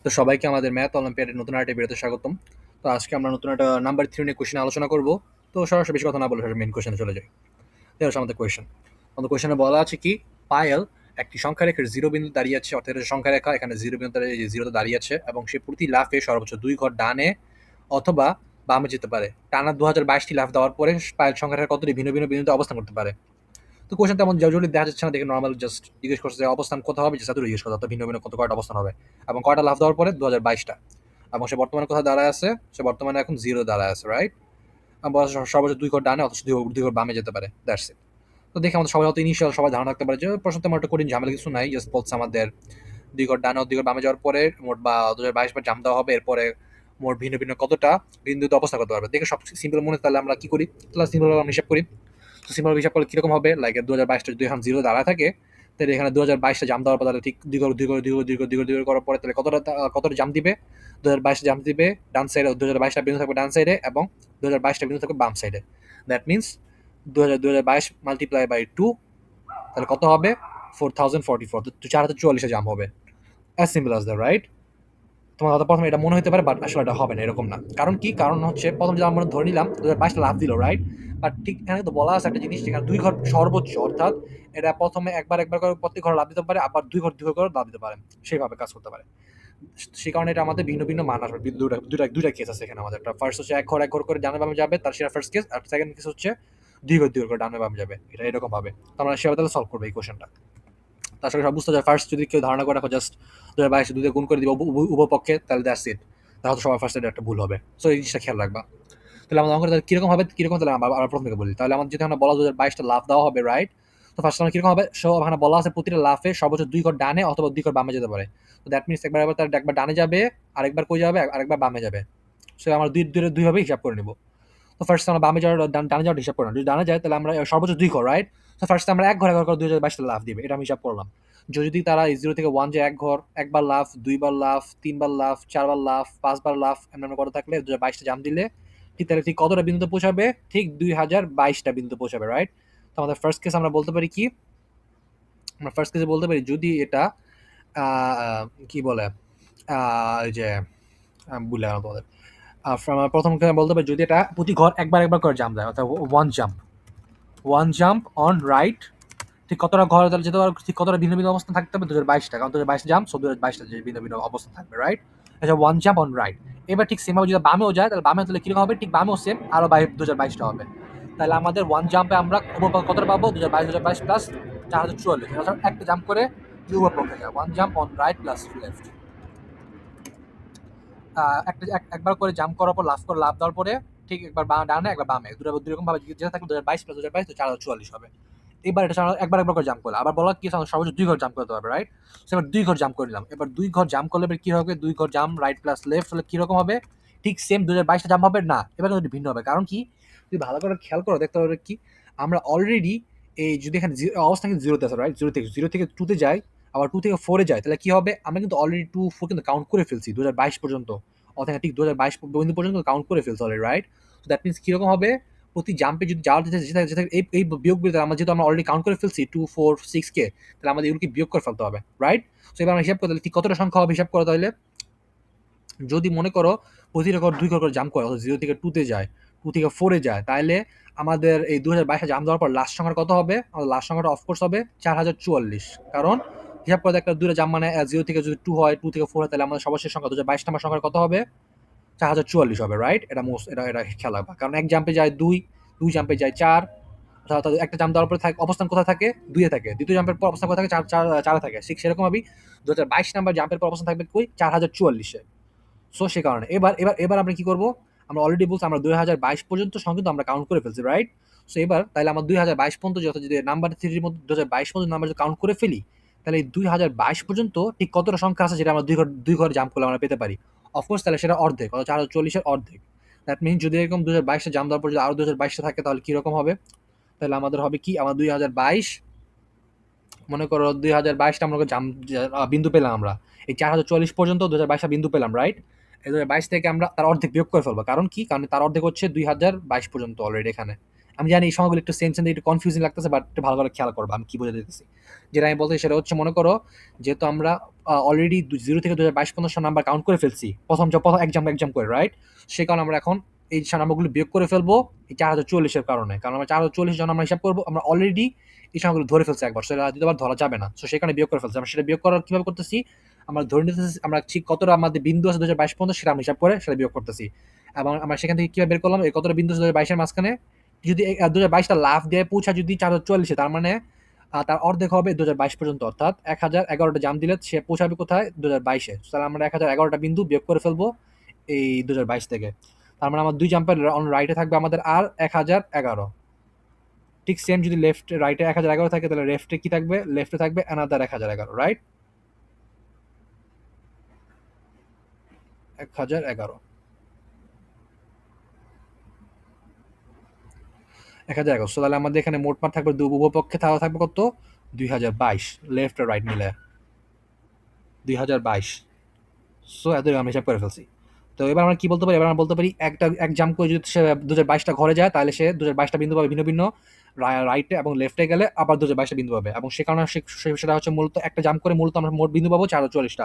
তো সবাইকে আমাদের ম্যাথ অলিম্পিয়াডের নতুন আরেকটা ভিডিওতে স্বাগতম। তো আজকে আমরা নতুন একটা নাম্বার 3 নিয়ে কোশ্চেন আলোচনা করব। তো সরাসরি বেশি কথা না বলে মেইন কোশ্চেনে চলে যাই। তো হচ্ছে আমাদের কোশ্চেন। আমাদের কোশ্চেনে বলা আছে কি, পায়েল একটি সংখ্যা রেখার 0 বিন্দু দাঁড়িয়ে আছে, অর্থাৎ এটা সংখ্যা রেখা, এখানে 0 বিন্দু দাঁড়িয়ে 0 দাঁড়িয়ে আছে এবং সে প্রতি লাফে সর্বোচ্চ 2 ঘর ডানে অথবা বামে যেতে পারে। টানা 2022টি লাফ দেওয়ার পরে পায়েল সংখ্যা রেখা কতটি ভিন্ন ভিন্ন বিন্দুতে অবস্থান করতে পারে। তো কোশ্চেন তেমন জরুরি দেখা যাচ্ছে না দেখে নর্মাল জাস্ট জিজ্ঞেস করছে যে অবস্থান কোথাও হবে, যেটা জিজ্ঞেস করতে ভিন্ন ভিন্ন কত কয়টা অবস্থান হবে এবং কয়টা লাফ দেওয়ার পরে 2022টা, এবং সে বর্তমানে কোথায় দাঁড়ায় আছে, সে বর্তমানে এখন 0 দাঁড়ায় আছে, রাইট। সর্বোচ্চ 2 ঘর ডানে অথচ 2 ঘর বামে যেতে পারে, দ্যাটস ইট। তো দেখে আমাদের সবাই হয়তো ইনিশিয়াল সবাই ধারণা রাখতে পারে যে প্রশ্ন তেমন একটা কঠিন ঝামেলা কিছু নাই, জাস্ট বলছে আমাদের 2 ঘর ডানে ও 2 ঘর বামে যাওয়ার পরে মোট বা 2022 বার জাম দেওয়া হবে, এরপরে মোট ভিন্ন ভিন্ন কতটা বিন্দুতে অবস্থান করতে পারবে। দেখে সব সিম্পল মনে হয়, তাহলে আমরা কি করি, তাহলে সিম্পল আমরা হিসাব করি। তো সিম্পল হিসাব করলে কিরকম হবে, লাইক 2022টা যদি এখন 0 দাঁড়ায় থাকে, তাহলে এখানে 2022টা জাম দেওয়ার পর তাহলে ঠিক দুই ঘর করার পরে তাহলে কতটা জাম দিবে, 2022টা জাম দিবে ডান সাইডে, 2022টা বিন্দু থাকবে ডান সাইডে এবং 2022টা বিন্দু থাকবে বাম সাইডে। দ্যাট মিনস 2022 মাল্টিপ্লাই বাই 2, তাহলে কত হবে, 4044, তো 4044 জাম হবে। As simple as that, right. তোমার হয়তো প্রথমে এটা মনে হতে পারে, বাট আসলে এটা হবে না, এরকম না। কারণ কি, কারণ হচ্ছে প্রথম যে আমরা ধরে নিলাম 2022টা লাভ দিল, রাইট। বাট ঠিক এখানে তো বলা আছে একটা জিনিস, যেখানে 2 ঘর সর্বোচ্চ, অর্থাৎ এটা প্রথমে একবার একবার করে প্রত্যেক ঘর লাভ দিতে পারে, আবার 2 ঘর করে লাভ দিতে পারে, সেইভাবে কাজ করতে পারে। সেই কারণে এটা আমাদের ভিন্ন ভিন্ন মান আসবে। দুইটা কেস আছে এখানে আমাদের। ফার্স্ট হচ্ছে এক ঘর করে ডানে বামে যাবে, তার সেটা ফার্স্ট কেস। আর সেকেন্ড কেস হচ্ছে 2 ঘর করে ডানে বামে যাবে, এটা এরকম ভাবে। তো আমরা সেভাবে তাহলে সলভ করবো এই কোশ্চেনটা। তার সঙ্গে সব বুঝতে যায়, ফার্স্ট যদি কেউ ধারণা করে রাখো জাস্ট 2022 দুধে গুণ করে দিব উভয় পক্ষে, তাহলে দ্যাটস ইট। তাহলে তো সবার ফার্স্ট একটা ভুল হবে। সো এই জিনিসটা খেয়াল রাখবা। তাহলে আমাদের অঙ্কটা কিরকম হবে, কিরকম, তাহলে আমরা প্রথম থেকে বলি। তাহলে আমাদের যদি আমরা বলা 2022টা লাফ দেওয়া হবে, রাইট। তো ফার্স্ট আমরা কিরকম হবে, সো ওখানে বলা আছে প্রতিটা লাফে সর্বোচ্চ 2 ঘর ডানে অথবা 2 ঘর বামে যেতে পারে। তো দ্যাট মিনস একবার ডানে যাবে, আরেকবার কই যাবে, আরেকবার বামে যাবে। সো আমরা দুই ভাবে হিসাব করে নিব। তো ফার্স্ট আমরা বামে যাওয়ার ডানে যাওয়ার হিসাব করলাম, যদি ডানে যায় তাহলে আমরা সর্বোচ্চ 2 ঘর, রাইট। তো ফার্স্ট আমরা এক ঘর 2022টা লাফ দিবে, এটা আমি হিসাব করলাম। যদি তারা 0 থেকে 1 যায় এক ঘর, একবার লাফ, দুইবার লাফ, তিনবার লাফ, চারবার লাফ, পাঁচবার লাফ, এমন করে থাকলে 2022টা জাম দিলে ঠিক তাহলে ঠিক কতটা বিন্দুতে পৌঁছাবে, ঠিক 2022টা বিন্দুতে পৌঁছাবে, রাইট। তো আমাদের ফার্স্ট কেস আমরা বলতে পারি কি, আমরা ফার্স্ট কেসে বলতে পারি যদি এটা কি বলে, এই যে ভুলে গেলাম তোমাদের। আমরা প্রথম বলতে পারি যদি এটা প্রতি ঘর একবার একবার করে জাম্প দেয়, অর্থাৎ ওয়ান জাম্প অন রাইট, ঠিক কতটা ঘর তাহলে যেতে পারবে, ঠিক কতটা ভিন্ন ভিন্ন অবস্থান থাকতে হবে, 2022টা, কারণ 2022 জাম্প, সব 2022টা যে ভিন্ন ভিন্ন অবস্থান থাকবে, রাইট। আচ্ছা, ওয়ান জাম্প অন রাইট। এবার ঠিক সেম ভাবে যদি বামেও যায়, তাহলে বামে তাহলে কিরকম হবে, ঠিক বামেও সেম আরো 2022টা হবে। তাহলে আমাদের ওয়ান জাম্পে আমরা কতটা পাবো, 2022 প্লাস 4044, অর্থাৎ একটা জাম্প করে উভয় পক্ষে যায়, one jump on right plus left. একবার করে জাম্প করার পর লাভ দেওয়ার পরে ঠিক একবার ডানে একবার বামে, দুই রকম ভাবে যেটা থাকলে 2022 প্লাস 2022 তো 4044 হবে। এবার এটা একবার একবার করে জাম্প করলে, আবার বলা কি সর্বোচ্চ 2 ঘর জাম্প করতে হবে, রাইট। এবার 2 ঘর জাম্প করে নিলাম, এবার 2 ঘর জাম্প করলে এবার কি হবে, 2 ঘর জাম্প রাইট প্লাস লেফট হলে কিরকম হবে, ঠিক সেম 2022টা জাম্প হবে না, এবার কিন্তু ভিন্ন হবে। কারণ কি, যদি ভালো করে খেয়াল করো দেখতে পাবে কি, আমরা অলরেডি এই যদি এখানে অবস্থা কিন্তু 0 তে আছে, রাইট, 0 থেকে 2 তে যায়, আবার 2 থেকে 4 এ যায়, তাহলে কি হবে, আমরা কিন্তু অলরেডি 2 4 কিন্তু কাউন্ট করে ফেলছি 2022 পর্যন্ত, অর্থাৎ ঠিক 2022 বিন্দু পর্যন্ত কাউন্ট করে ফেলছি অলরেডি, রাইট। তো দ্যাট মিনস কিরকম হবে, প্রতি জাম্পে যদি যাওয়ার যেটা এই বিয়োগগুলো আমরা যেহেতু আমরা অলরেডি কাউন্ট করে ফেলছি 2 4 6 কে, তাহলে আমাদের এগুলোকে বিয়োগ করে ফেলতে হবে, রাইট। সো এবার আমরা হিসাব করতে ঠিক কতটা সংখ্যা হবে হিসাব করা, তাহলে যদি মনে করো প্রতি রেকর্ড 2 ঘর করে জাম্প করে, অর্থাৎ 0 থেকে 2 তে যায়, 2 থেকে 4 এ যায়, তাহলে আমাদের এই 2022 জাম্প দেওয়ার পর লাস্ট সংখ্যা কত হবে, আমাদের লাস্ট সংখ্যাটা অফকোর্স হবে 4044। কারণ হিসাব করে একটা 2টা জাম্প মানে 0 থেকে যদি 2 হয়, 2 থেকে 4 হয়, তাহলে আমাদের সর্বশেষ সংখ্যা 2022 নম্বর সংখ্যা কত হবে, 4044 হবে, রাইট। এটা এটা খেয়াল রাখবা, কারণ এক জাম্পে যায় 2, 2 জাম্পে যায় 4, অর্থাৎ একটা জাম্প দেওয়ার পরে অবস্থান কোথায় থাকে, 2 এ থাকে, দ্বিতীয় জাম্পের পর অবস্থান কোথায় থাকে, 4 এ থাকে, ঠিক সেরকম ভাবেই 2022 নাম্বার জাম্পের পর অবস্থান থাকবে কই, 4044-এ। সো সে কারণে এবার আমরা কি করব, আমরা অলরেডি বলছি আমরা 2022 পর্যন্ত সংখ্যা কিন্তু আমরা কাউন্ট করে ফেলছি, রাইট। সো এবার তাহলে আমরা 2022 পর্যন্ত যদি নাম্বার 3 মধ্যে 2022 পর্যন্ত নাম্বার যদি কাউন্ট করে ফেলি, তাহলে এই 2022 পর্যন্ত ঠিক কতটা সংখ্যা আছে যেটা আমরা দুই ঘর জাম্প করলে আমরা পেতে পারি। অফকোর্স তাহলে সেটা অর্ধেক, অর্থাৎ 4040-এর অর্ধেক। দ্যাট মিন যদি এরকম 2022 জাম্প দেওয়ার পর যদি আরো 2022 থাকে, তাহলে কিরকম হবে, তাহলে আমাদের হবে কি, আমার 2022 মনে করো 2022টা আমরা বিন্দু পেলাম, আমরা এই 4044 পর্যন্ত 2022টা বিন্দু পেলাম, রাইট। এই 2022 থেকে আমরা তার অর্ধেক বিয়োগ করে ফেলবো, কারণ কি, কারণ তার অর্ধেক হচ্ছে 2022 পর্যন্ত অলরেডি এখানে, আমি জানি এই সংখ্যাগুলো একটু সেম একটু কনফিউজিং লাগতেছে, বাট একটু ভালো করে খেয়াল করবা আমি কি বোঝাতে দিতেছি। যেটা আমি বলতে সেটা হচ্ছে, মনে করো যেহেতু আমরা অলরেডি 0 থেকে 2022 পর্যন্ত নাম্বার কাউন্ট করে ফেলছি প্রথম এক্সাম করে, রাইট? সে কারণে আমরা এখন এই নাম্বারগুলো বিয়োগ করে ফেলবো এই 4044 এর কারণে, কারণ আমরা 4044 যখন আমরা হিসাব করবো আমরা অলরেডি এই সংখ্যাগুলো ধরে ফেলছি একবার, সেটা দ্বিতীয়বার ধরা যাবে না। সো সেখানে বিয়োগ করে ফেলছি আমরা। সেটা বিয়োগ করার কিভাবে করতেছি, আমরা ধরে নিতেছি আমরা ঠিক কতটা আমাদের বিন্দু আছে 2022 পর্যন্ত, সেটা আমরা হিসাব করে সেটা বিয়োগ করতেছি। এবং আমরা সেখান থেকে কিভাবে বের করলাম এই কতটা বিন্দু আছে 2022 এর মাঝখানে, যদি 2022টা লাফ দিয়ে পৌঁছা যদি 4044, তার মানে তার অর্ধেক হবে 2022 পর্যন্ত, অর্থাৎ 1011টা জাম দিলে সে পৌঁছাবে কোথায় 2022-এ। তাহলে আমরা 1011টা বিন্দু বিয়োগ করে ফেলবো এই 2022 থেকে। তার মানে আমার 2 জাম্পের অন রাইটে থাকবে আমাদের আর 1011। ঠিক সেম যদি লেফট রাইটে 1011 থাকে, তাহলে লেফটে কি থাকবে, লেফটে থাকবে অ্যানাদার 1011, রাইট? 1011 1011। সো তাহলে আমাদের এখানে মোট মাঠ থাকবে উভয় পক্ষে থাকবে কত, 2022, লেফট আর রাইট মিলে 2022। সো এত আমি হিসাব করে ফেলছি। তো এবার আমরা কি বলতে পারি, এবার আমরা বলতে পারি এক জাম্প করে যদি সে 2022টা ঘরে যায়, তাহলে সে 2022টা বিন্দু পাবে ভিন্ন ভিন্ন রাইটে এবং লেফটে গেলে আবার 2022টা বিন্দু পাবে, এবং সে কারণে সেটা হচ্ছে মূলত একটা জাম্প করে মূলত আমরা মোট বিন্দু পাবো 444টা।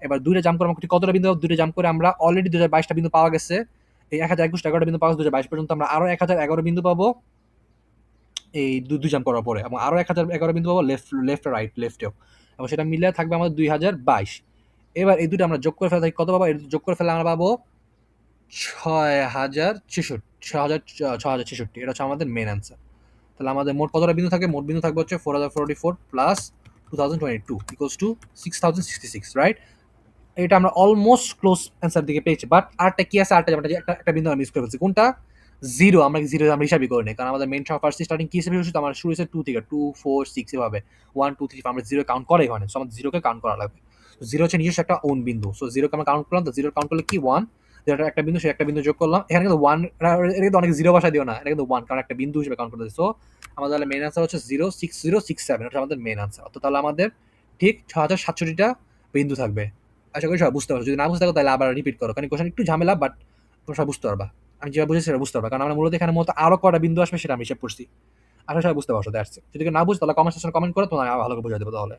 এবার দুইটা জাম্প করে আমরা কতটা বিন্দু পাবো, দুইটা জাম্প করে আমরা অলরেডি 2022টা বিন্দু পাওয়া গেছে, এই 1021টা বিন্দু পাওয়া গেছে 2022 পর্যন্ত, আমরা আরো 1011 বিন্দু পাবো এই দুই জাম্প করার পরে, এবং আরো 1011 বিন্দু পাবো লেফট রাইট লেফটেও, এবং সেটা মিলে থাকবে আমাদের 2022। এবার এই দুটো আমরা যোগ করে ফেলা, কত পাবো, যোগ করে ফেলে আমরা পাবো 6066। এটা হচ্ছে আমাদের মেন অ্যান্সার। তাহলে আমাদের মোট কতটা বিন্দু থাকে, মোট বিন্দু থাকবে হচ্ছে 4044 প্লাস 2022 ইকুয়ালস টু 6066, রাইট? এটা আমরা অলমোস্ট ক্লোজ অ্যান্সার দিকে পেয়েছি, বাট আরটা কি আছে, আরটা যেটা একটা বিন্দু আমরা মিস করে ফেলছি, কোনটা, জিরো। আমরা জিরো আমরা হিসাবই করিনি, কারণ আমাদের মেন ফার্স্ট স্টার্টিং কি হিসেবে শুরু, আমার শুরু হয়েছে 2 থেকে 2 4 6 এভাবে 1 2 3 আমরা জিরো কাউন্ট করাই হয়নি। সো আমাদের জিরোকে কাউন্ট করা লাগবে। জিরো হচ্ছে নিজস্ব একটা ওন বিন্দু। সো জিরোকে আমরা কাউন্ট করলাম, তো জিরো কাউন্ট করলে কি 1, যেটা একটা বিন্দু, সে একটা বিন্দু যোগ করলাম। এখানে কিন্তু 1, এটা কিন্তু অনেক জিরো ভাষা দিও না, এটা কিন্তু 1, কারণ একটা বিন্দু হিসেবে কাউন্ট করতেছে। সো আমাদের তাহলে মেন আনসার হচ্ছে 06067, এটা আমাদের মেন আনসার। তো তাহলে আমাদের ঠিক 6067টা বিন্দু থাকবে। আশা করি সবাই বুঝতে পারছো। যদি না বুঝতে পারো তাহলে আবার রিপিট করো, কারণ কোশ্চেন একটু ঝামেলা, বাট তোমরা সবাই বুঝতে পারবা। আমি যেভাবে বুঝেছি সেটা বুঝতে পারবা, কারণ আমরা মূলত এখানে মূলত আরো কটা বিন্দু আসবে সেটা আমি হিসাব করছি। আশা সবাই বুঝতে পারছো। That's it. যদি কেউ না বুঝো তাহলে কমেন্ট সেকশনে কমেন্ট করো, তোমার ভালো করে বুঝাই দেবো তাহলে।